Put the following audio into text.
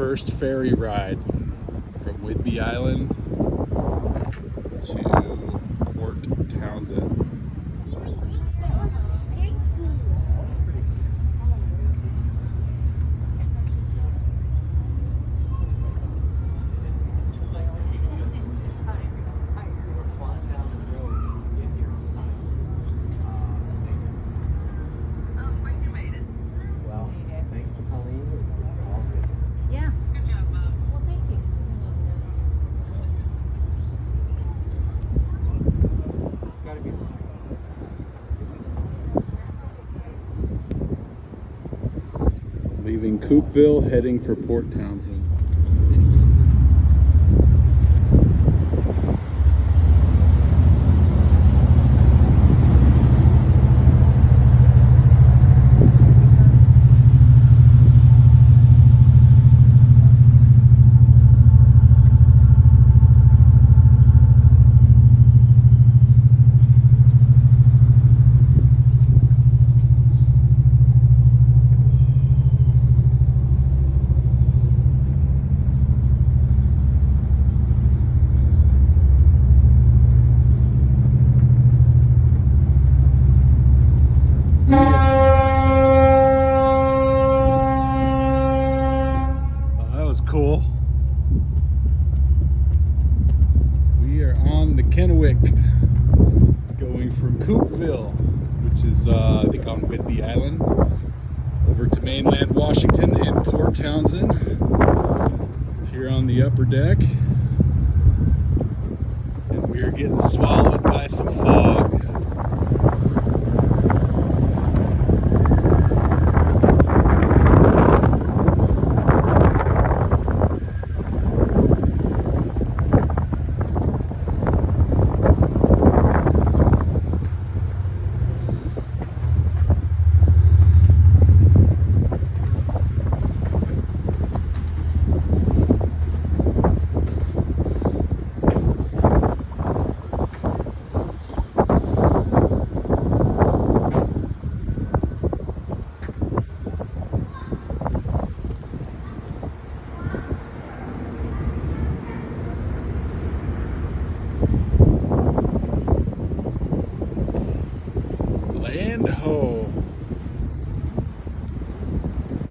first ferry ride from Whidbey Island to Port Townsend. Leaving Coupville, heading for Port Townsend. Cool. We are on the Kennewick going from Coupville, which is I think on Whidbey Island, over to mainland Washington in Port Townsend. Here on the upper deck, and we are getting swallowed by some fog.